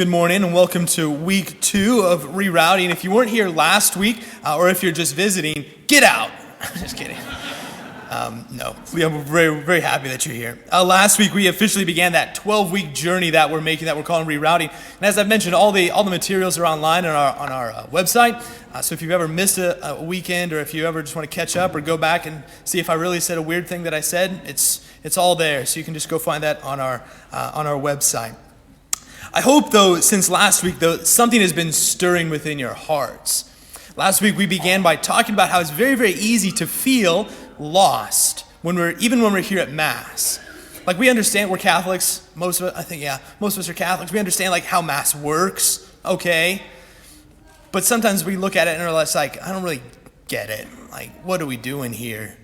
Good morning and welcome to week 2 of Rerouting. If you weren't here last week, or if you're just visiting, get out. I'm just kidding. No, we are very, very happy that you're here. Last week we officially began that 12-week journey that we're making, that we're calling Rerouting. And as I've mentioned, all the materials are online on our website. So if you've ever missed a weekend, or if you ever just want to catch up or go back and see if I really said a weird thing that I said, it's all there. So you can just go find that on our website. I hope, though, since last week, though, something has been stirring within your hearts. Last week we began by talking about how it's very, very easy to feel lost even when we're here at Mass. Like, we understand, we're Catholics. Most of us are Catholics. We understand like how Mass works, okay? But sometimes we look at it and we're less like, I don't really get it. Like, what are we doing here?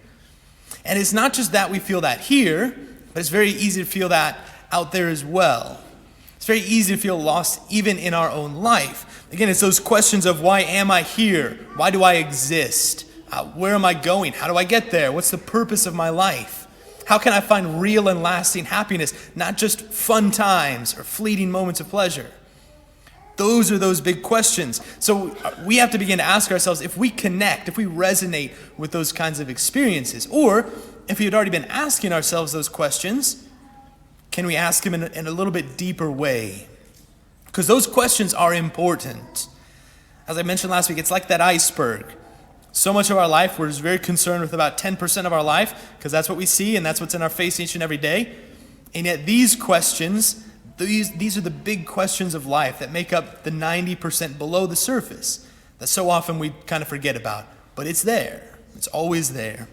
And it's not just that we feel that here, but it's very easy to feel that out there as well. It's very easy to feel lost even in our own life. Again, it's those questions of, why am I here? Why do I exist? Where am I going? How do I get there? What's the purpose of my life? How can I find real and lasting happiness, not just fun times or fleeting moments of pleasure? Those are those big questions. So we have to begin to ask ourselves if we connect, if we resonate with those kinds of experiences, or if we had already been asking ourselves those questions, can we ask them in a little bit deeper way? Because those questions are important. As I mentioned last week, it's like that iceberg. So much of our life, we're just very concerned with about 10% of our life, because that's what we see and that's what's in our face each and every day. And yet these questions, these are the big questions of life that make up the 90% below the surface that so often we kind of forget about. But it's there. It's always there.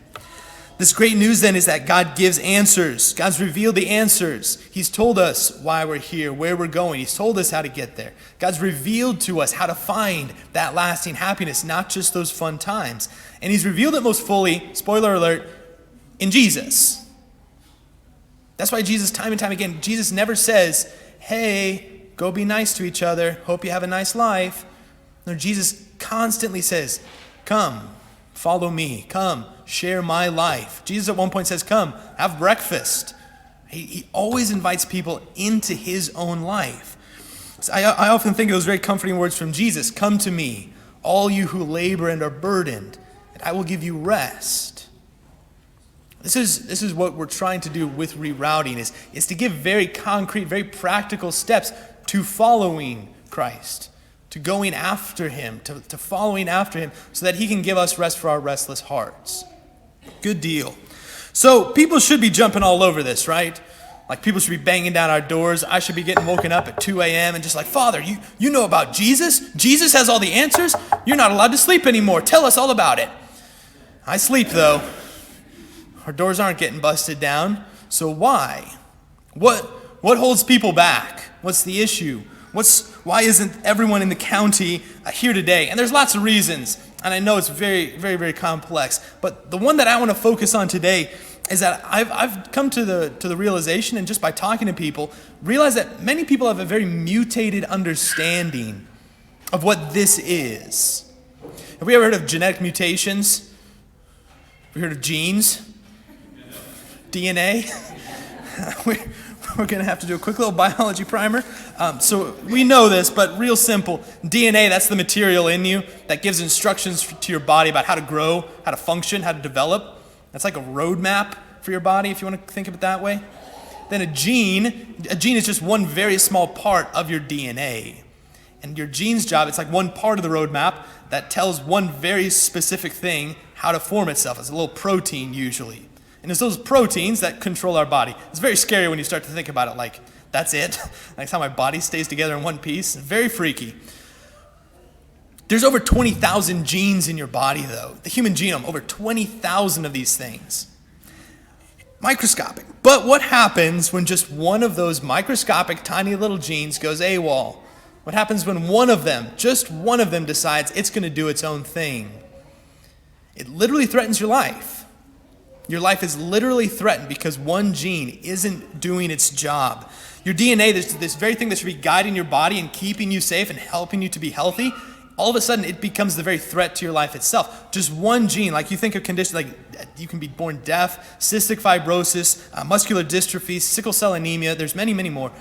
This great news then is that God gives answers. God's revealed the answers. He's told us why we're here, where we're going. He's told us how to get there. God's revealed to us how to find that lasting happiness, not just those fun times. And He's revealed it most fully, spoiler alert, in Jesus. That's why Jesus, time and time again, Jesus never says, hey, go be nice to each other. Hope you have a nice life. No, Jesus constantly says, come, follow me. Come, share my life. Jesus at one point says, come, have breakfast. He always invites people into His own life. So I often think of those very comforting words from Jesus. Come to me, all you who labor and are burdened, and I will give you rest. This is what we're trying to do with rerouting, is to give very concrete, very practical steps to following Christ, to going after Him, to following after Him, so that He can give us rest for our restless hearts. Good deal. So people should be jumping all over this, right? Like, people should be banging down our doors. I should be getting woken up at 2 a.m. and just like, Father, you know about Jesus? Jesus has all the answers? You're not allowed to sleep anymore. Tell us all about it. I sleep, though. Our doors aren't getting busted down. So why? What holds people back? What's the issue? Why isn't everyone in the county here today? And there's lots of reasons, and I know it's very, very, very complex. But the one that I want to focus on today is that I've come to the realization, and just by talking to people, realize that many people have a very mutated understanding of what this is. Have we ever heard of genetic mutations? Have we heard of genes? DNA? We're going to have to do a quick little biology primer. So we know this, but real simple. DNA, that's the material in you that gives instructions to your body about how to grow, how to function, how to develop. That's like a roadmap for your body, if you want to think of it that way. Then a gene is just one very small part of your DNA. And your gene's job, it's like one part of the roadmap that tells one very specific thing how to form itself. It's a little protein usually. And it's those proteins that control our body. It's very scary when you start to think about it like, that's it? That's how my body stays together in one piece? Very freaky. There's over 20,000 genes in your body, though. The human genome, over 20,000 of these things. Microscopic. But what happens when just one of those microscopic, tiny little genes goes AWOL? What happens when one of them, just one of them, decides it's going to do its own thing? It literally threatens your life. Your life is literally threatened because one gene isn't doing its job. Your DNA, this very thing that should be guiding your body and keeping you safe and helping you to be healthy, all of a sudden it becomes the very threat to your life itself. Just one gene, like you think of conditions like you can be born deaf, cystic fibrosis, muscular dystrophy, sickle cell anemia, there's many, many more.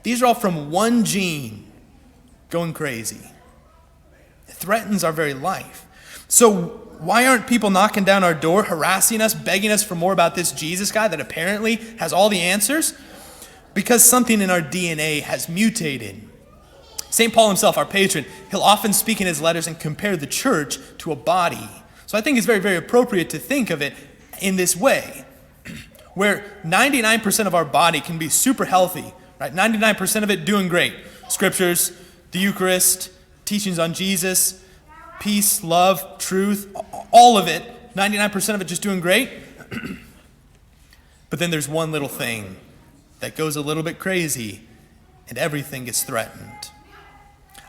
These are all from one gene. going crazy. It threatens our very life. So why aren't people knocking down our door, harassing us, begging us for more about this Jesus guy that apparently has all the answers? Because something in our DNA has mutated. St. Paul himself, our patron, he'll often speak in his letters and compare the church to a body. So I think it's very, very appropriate to think of it in this way, where 99% of our body can be super healthy, right? 99% of it doing great. Scriptures, the Eucharist, teachings on Jesus, peace, love, truth, all of it, 99% of it just doing great. But then there's one little thing that goes a little bit crazy and everything gets threatened.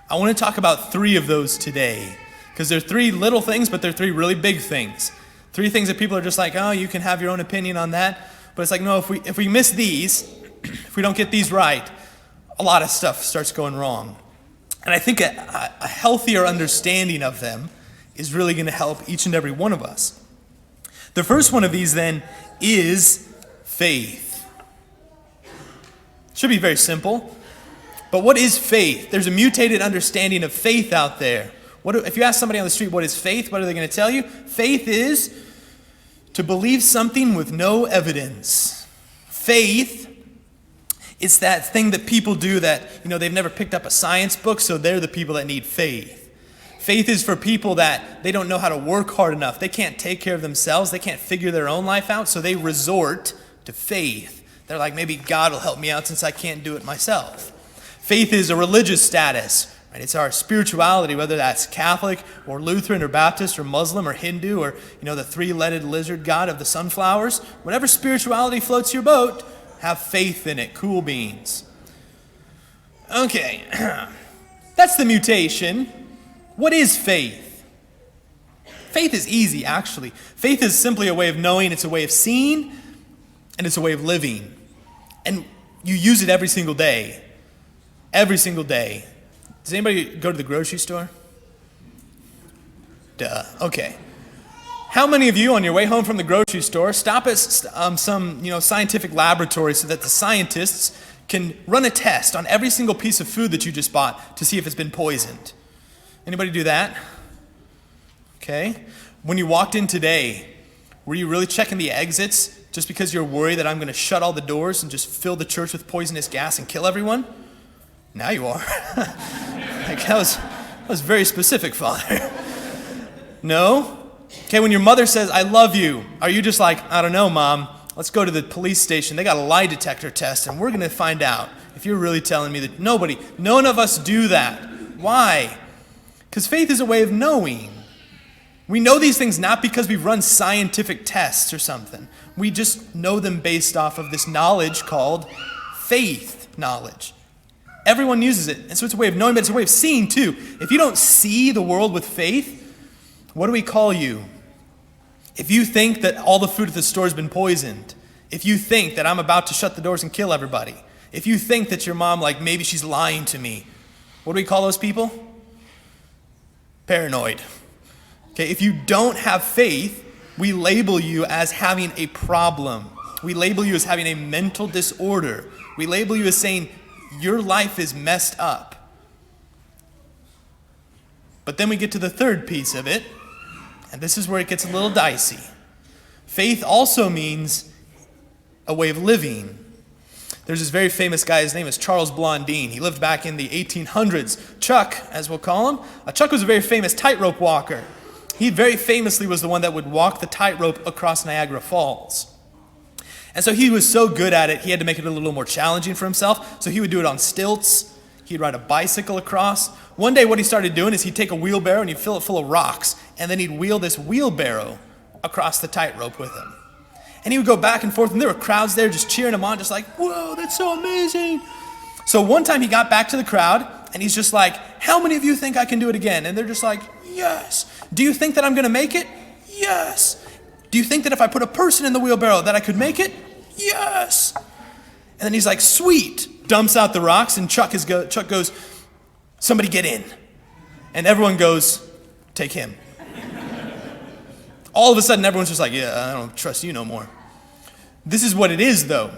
I want to talk about 3 of those today because they're 3 little things, but they're 3 really big things. 3 things that people are just like, oh, you can have your own opinion on that. But it's like, no, if we miss these, if we don't get these right, a lot of stuff starts going wrong. And I think a healthier understanding of them is really going to help each and every one of us. The first one of these then is faith. It should be very simple. But what is faith? There's a mutated understanding of faith out there. If you ask somebody on the street what is faith, what are they going to tell you? Faith is to believe something with no evidence. Faith is that thing that people do that, they've never picked up a science book, so they're the people that need faith. Faith is for people that they don't know how to work hard enough. They can't take care of themselves. They can't figure their own life out, so they resort to faith. They're like, maybe God will help me out since I can't do it myself. Faith is a religious status. Right? It's our spirituality, whether that's Catholic or Lutheran or Baptist or Muslim or Hindu or, the 3-legged lizard god of the sunflowers. Whatever spirituality floats your boat, have faith in it. Cool beans. Okay, that's the mutation. What is faith? Faith is easy, actually. Faith is simply a way of knowing, it's a way of seeing, and it's a way of living. And you use it every single day. Every single day. Does anybody go to the grocery store? Duh. Okay. How many of you on your way home from the grocery store stop at some scientific laboratory so that the scientists can run a test on every single piece of food that you just bought to see if it's been poisoned? Anybody do that? Okay. When you walked in today, were you really checking the exits just because you're worried that I'm going to shut all the doors and just fill the church with poisonous gas and kill everyone? Now you are. That was very specific, Father. No? Okay, when your mother says, I love you, are you just like, I don't know, Mom, let's go to the police station. They got a lie detector test, and we're going to find out if you're really telling me that. None of us do that. Why? Because faith is a way of knowing. We know these things not because we've run scientific tests or something. We just know them based off of this knowledge called faith knowledge. Everyone uses it, and so it's a way of knowing, but it's a way of seeing too. If you don't see the world with faith, what do we call you? If you think that all the food at the store has been poisoned, if you think that I'm about to shut the doors and kill everybody, if you think that your mom, maybe she's lying to me, what do we call those people? Paranoid. Okay, if you don't have faith, we label you as having a problem. We label you as having a mental disorder. We label you as saying your life is messed up. But then we get to the third piece of it, and this is where it gets a little dicey. Faith also means a way of living. There's this very famous guy, his name is Charles Blondin. He lived back in the 1800s. Chuck, as we'll call him. Chuck was a very famous tightrope walker. He very famously was the one that would walk the tightrope across Niagara Falls. And so he was so good at it, he had to make it a little more challenging for himself. So he would do it on stilts. He'd ride a bicycle across. One day what he started doing is he'd take a wheelbarrow and he'd fill it full of rocks. And then he'd wheel this wheelbarrow across the tightrope with him. And he would go back and forth, and there were crowds there just cheering him on, just like, whoa, that's so amazing. So one time he got back to the crowd, and he's just like, how many of you think I can do it again? And they're just like, yes. Do you think that I'm going to make it? Yes. Do you think that if I put a person in the wheelbarrow that I could make it? Yes. And then he's like, sweet. Dumps out the rocks, and Chuck goes, somebody get in. And everyone goes, take him. All of a sudden, everyone's just like, yeah, I don't trust you no more. This is what it is, though.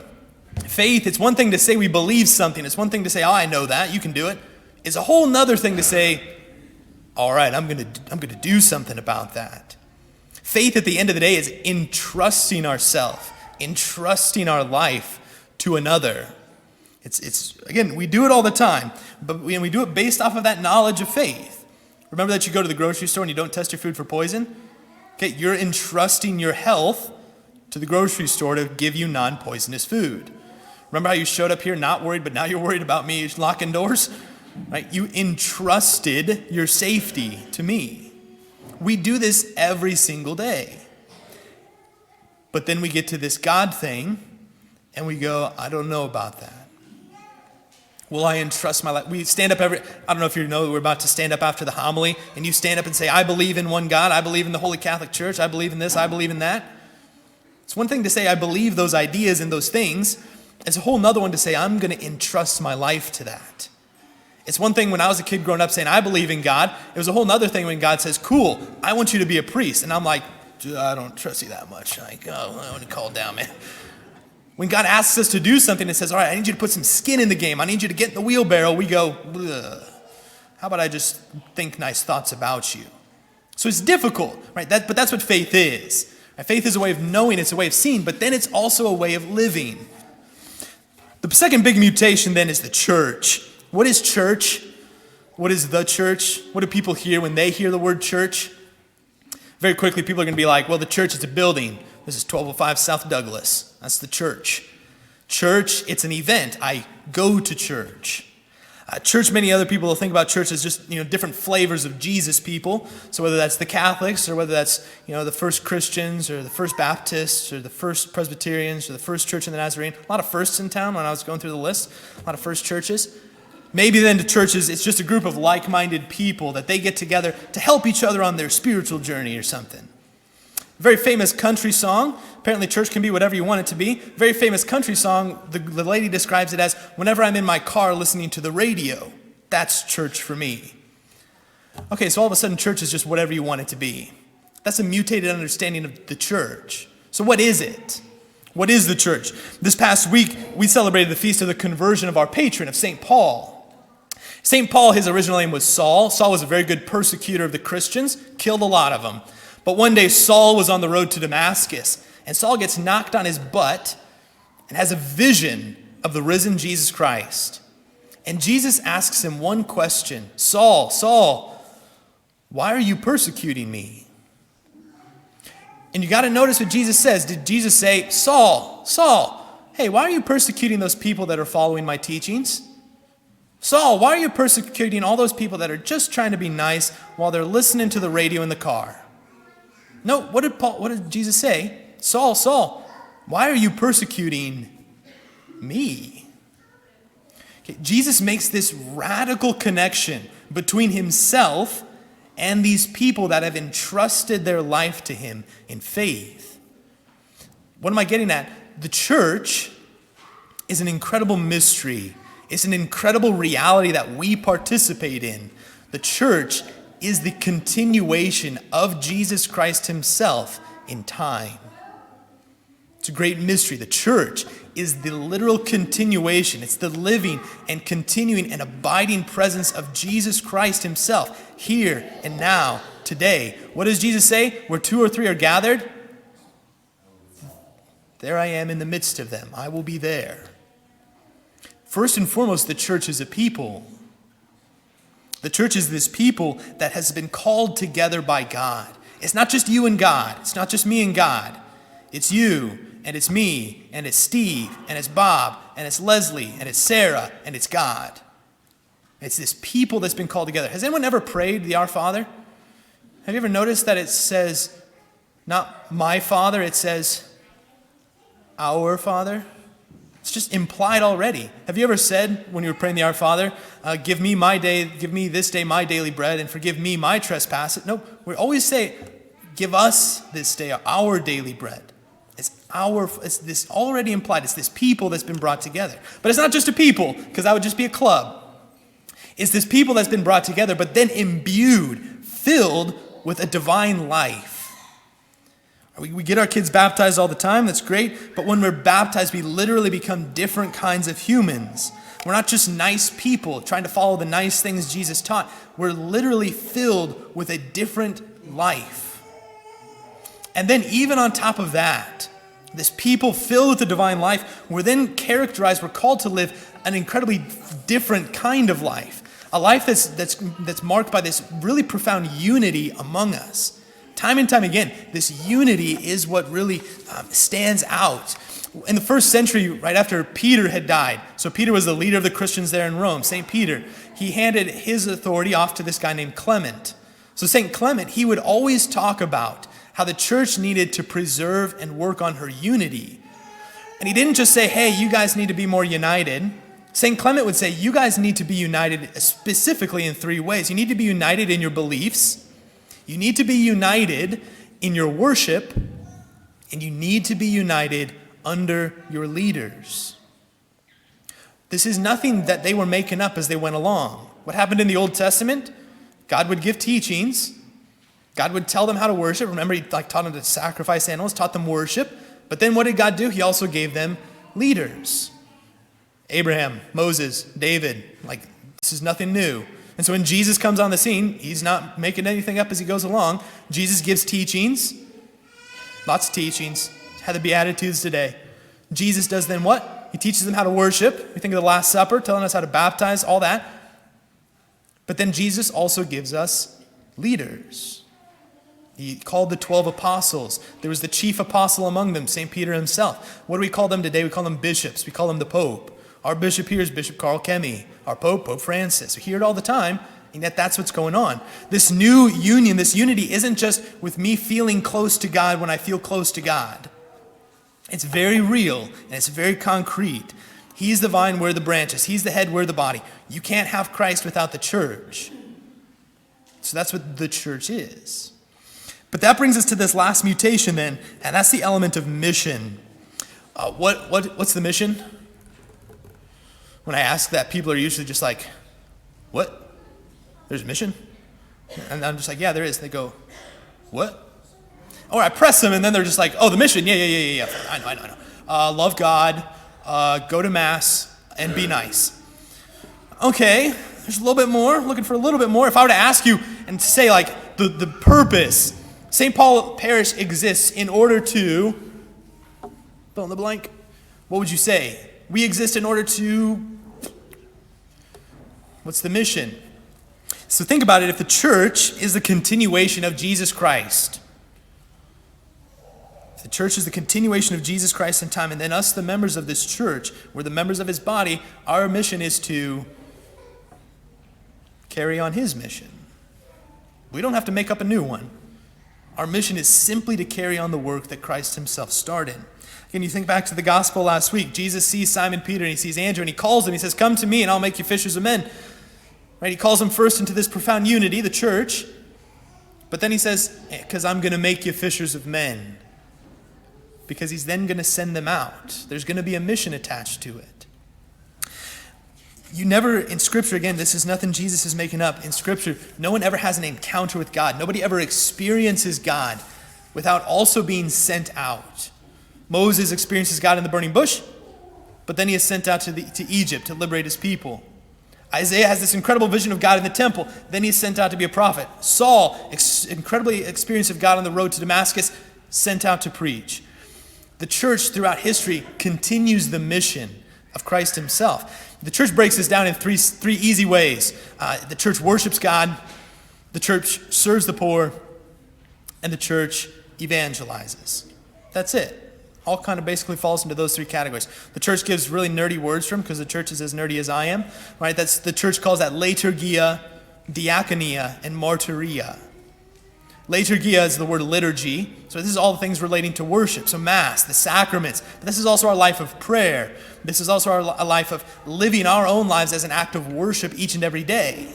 Faith, it's one thing to say we believe something. It's one thing to say, oh, I know that. You can do it. is a whole nother thing to say, all right, I'm gonna do something about that. Faith at the end of the day is entrusting ourselves, entrusting our life to another. It's again, we do it all the time, but we do it based off of that knowledge of faith. Remember that you go to the grocery store and you don't test your food for poison? Okay, you're entrusting your health to the grocery store to give you non-poisonous food. Remember how you showed up here not worried, but now you're worried about me locking doors? Right? You entrusted your safety to me. We do this every single day. But then we get to this God thing, and we go, I don't know about that. Will I entrust my life? We stand up I don't know if you know, we're about to stand up after the homily, and you stand up and say, I believe in one God, I believe in the Holy Catholic Church, I believe in this, I believe in that. It's one thing to say, I believe those ideas and those things. It's a whole nother one to say, I'm going to entrust my life to that. It's one thing when I was a kid growing up saying, I believe in God. It was a whole nother thing when God says, cool, I want you to be a priest. And I'm like, I don't trust you that much. Like, I want to call down, man. When God asks us to do something and says, all right, I need you to put some skin in the game. I need you to get in the wheelbarrow. We go, ugh. How about I just think nice thoughts about you? So it's difficult, right? But that's what faith is. Right? Faith is a way of knowing, it's a way of seeing, but then it's also a way of living. The second big mutation then is the church. What is church? What is the church? What do people hear when they hear the word church? Very quickly, people are going to be like, well, the church is a building. This is 1205 South Douglas. That's the church. Church, it's an event. I go to church. Church, many other people will think about church as just, different flavors of Jesus people. So whether that's the Catholics or whether that's, the first Christians or the first Baptists or the first Presbyterians or the first Church in the Nazarene. A lot of firsts in town when I was going through the list. A lot of first churches. Maybe then to churches, it's just a group of like-minded people that they get together to help each other on their spiritual journey or something. Very famous country song. Apparently church can be whatever you want it to be. Very famous country song. The lady describes it as, whenever I'm in my car listening to the radio, that's church for me. Okay, so all of a sudden church is just whatever you want it to be. That's a mutated understanding of the church. So what is it? What is the church? This past week, we celebrated the feast of the conversion of our patron, of St. Paul. St. Paul, his original name was Saul. Saul was a very good persecutor of the Christians, killed a lot of them. But one day Saul was on the road to Damascus, and Saul gets knocked on his butt and has a vision of the risen Jesus Christ. And Jesus asks him one question, Saul, Saul, why are you persecuting me? And you got to notice what Jesus says. Did Jesus say, Saul, Saul, hey, why are you persecuting those people that are following my teachings? Saul, why are you persecuting all those people that are just trying to be nice while they're listening to the radio in the car? No, what did Jesus say? Saul, Saul, why are you persecuting me? Okay, Jesus makes this radical connection between himself and these people that have entrusted their life to him in faith. What am I getting at? The church is an incredible mystery. It's an incredible reality that we participate in. The church is the continuation of Jesus Christ himself in time. It's a great mystery. The church is the literal continuation. It's the living and continuing and abiding presence of Jesus Christ himself here and now, today. What does Jesus say? Where two or three are gathered, there I am in the midst of them. I will be there. First and foremost, the church is a people. The church is this people that has been called together by God. It's not just you and God. It's not just me and God. It's you, and it's me, and it's Steve, and it's Bob, and it's Leslie, and it's Sarah, and it's God. It's this people that's been called together. Has anyone ever prayed the Our Father? Have you ever noticed that it says, not my Father, it says, our Father? It's just implied already. Have you ever said, when you were praying the Our Father, give me this day my daily bread, and forgive me my trespasses? No, we always say, give us this day our daily bread. It's this already implied. It's this people that's been brought together. But it's not just a people, because that would just be a club. It's this people that's been brought together, but then imbued, filled with a divine life. We get our kids baptized all the time. That's great. But when we're baptized, we literally become different kinds of humans. We're not just nice people trying to follow the nice things Jesus taught. We're literally filled with a different life. And then even on top of that, this people filled with the divine life, we're called to live an incredibly different kind of life. A life that's marked by this really profound unity among us. Time and time again, this unity is what really stands out. In the first century, right after Peter had died, so Peter was the leader of the Christians there in Rome, St. Peter, he handed his authority off to this guy named Clement. So St. Clement, he would always talk about how the church needed to preserve and work on her unity. And he didn't just say, hey, you guys need to be more united. St. Clement would say, you guys need to be united specifically in 3 ways. You need to be united in your beliefs, you need to be united in your worship, and you need to be united under your leaders. This is nothing that they were making up as they went along. What happened in the Old Testament? God would give teachings. God would tell them how to worship. Remember, he taught them to sacrifice animals, taught them worship. But then what did God do? He also gave them leaders. Abraham, Moses, David. This is nothing new. And so when Jesus comes on the scene, he's not making anything up as he goes along. Jesus gives teachings. Lots of teachings. How the Beatitudes today. Jesus does then what? He teaches them how to worship. We think of the Last Supper, telling us how to baptize, all that. But then Jesus also gives us leaders. He called the 12 apostles. There was the chief apostle among them, St. Peter himself. What do we call them today? We call them bishops. We call them the Pope. Our bishop here is Bishop Carl Kemi. Our Pope, Pope Francis. We hear it all the time, and yet that's what's going on. This new union, this unity isn't just with me feeling close to God when I feel close to God. It's very real, and it's very concrete. He's the vine, we're the branches. He's the head, we're the body. You can't have Christ without the church. So that's what the church is. But that brings us to this last mutation then, and that's the element of mission. What's the mission? When I ask that, people are usually just like, what? There's a mission? And I'm just like, yeah, there is. They go, what? Or I press them, and then they're just like, oh, the mission, yeah. I know. Love God, go to Mass, and be nice. Okay, there's a little bit more, looking for a little bit more. If I were to ask you and to say the purpose, St. Paul Parish exists in order to, fill in the blank, what would you say? We exist in order to, what's the mission? So think about it, if the church is the continuation of Jesus Christ, if the church is the continuation of Jesus Christ in time, and then us, the members of this church, we're the members of his body, our mission is to carry on his mission. We don't have to make up a new one. Our mission is simply to carry on the work that Christ himself started. Again, you think back to the gospel last week. Jesus sees Simon Peter and he sees Andrew and he calls them. He says, come to me and I'll make you fishers of men. Right? He calls them first into this profound unity, the church. But then he says, because I'm going to make you fishers of men. Because he's then going to send them out. There's going to be a mission attached to it. You never, in Scripture, again, this is nothing Jesus is making up. In Scripture, no one ever has an encounter with God. Nobody ever experiences God without also being sent out. Moses experiences God in the burning bush, but then he is sent out to Egypt to liberate his people. Isaiah has this incredible vision of God in the temple, then he's sent out to be a prophet. Saul, incredibly experience of God on the road to Damascus, sent out to preach. The church throughout history continues the mission of Christ himself. The church breaks this down in three easy ways. The church worships God, the church serves the poor, and the church evangelizes. That's it. All kind of basically falls into those 3 categories. The church gives really nerdy words from, because the church is as nerdy as I am. Right? That's the church calls that liturgia, diaconia, and martyria. Liturgia is the word liturgy. So this is all the things relating to worship. So Mass, the sacraments. But this is also our life of prayer. This is also our life of living our own lives as an act of worship each and every day.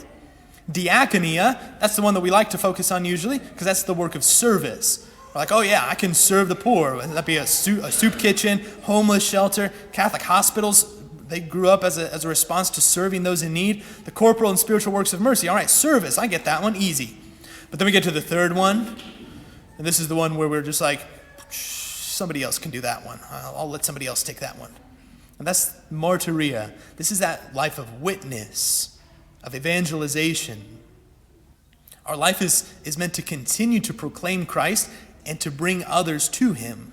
Diaconia, that's the one that we like to focus on usually, because that's the work of service. We're like, oh yeah, I can serve the poor. Whether that be a soup kitchen, homeless shelter, Catholic hospitals. They grew up as a response to serving those in need. The corporal and spiritual works of mercy. All right, service, I get that one, easy. But then we get to the third one, and this is the one where we're just like, somebody else can do that one. I'll let somebody else take that one. And that's martyria. This is that life of witness, of evangelization. Our life is meant to continue to proclaim Christ and to bring others to him.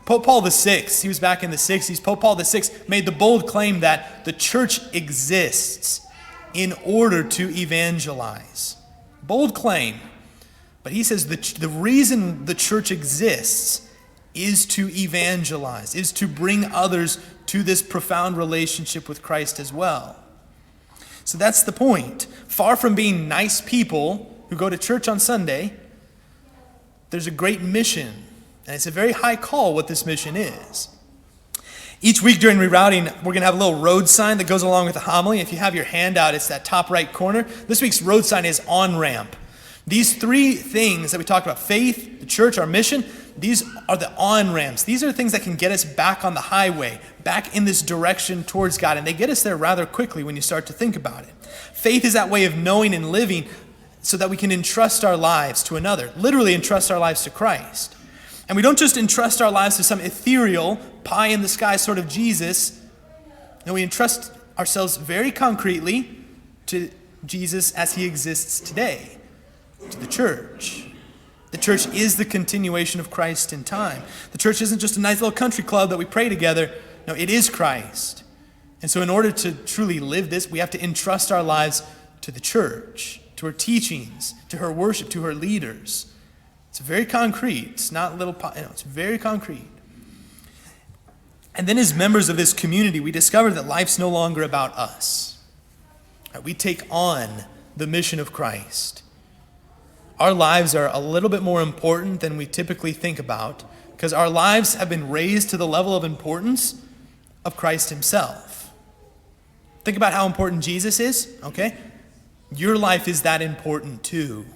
Pope Paul VI, he was back in the 60s. Pope Paul VI made the bold claim that the church exists in order to evangelize. Bold claim. But he says the reason the church exists is to evangelize, is to bring others to this profound relationship with Christ as well. So that's the point. Far from being nice people who go to church on Sunday, there's a great mission. And it's a very high call what this mission is. Each week during rerouting, we're going to have a little road sign that goes along with the homily. If you have your handout, it's that top right corner. This week's road sign is on-ramp. These three things that we talked about, faith, the church, our mission, these are the on-ramps. These are the things that can get us back on the highway, back in this direction towards God. And they get us there rather quickly when you start to think about it. Faith is that way of knowing and living so that we can entrust our lives to another, literally entrust our lives to Christ. And we don't just entrust our lives to some ethereal, pie-in-the-sky sort of Jesus. No, we entrust ourselves very concretely to Jesus as he exists today, to the church. The church is the continuation of Christ in time. The church isn't just a nice little country club that we pray together. No, it is Christ. And so in order to truly live this, we have to entrust our lives to the church, to her teachings, to her worship, to her leaders. It's very concrete. It's not little, it's very concrete. And then as members of this community, we discover that life's no longer about us. We take on the mission of Christ. Our lives are a little bit more important than we typically think about because our lives have been raised to the level of importance of Christ himself. Think about how important Jesus is, okay? Your life is that important too.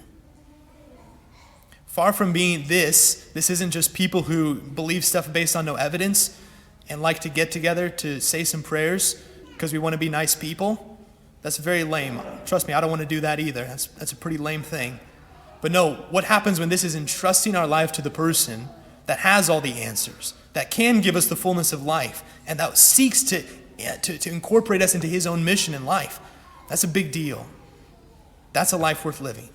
Far from being this isn't just people who believe stuff based on no evidence and like to get together to say some prayers because we want to be nice people. That's very lame. Trust me, I don't want to do that either. That's a pretty lame thing. But no, what happens when this is entrusting our life to the person that has all the answers, that can give us the fullness of life, and that seeks to incorporate us into his own mission in life? That's a big deal. That's a life worth living.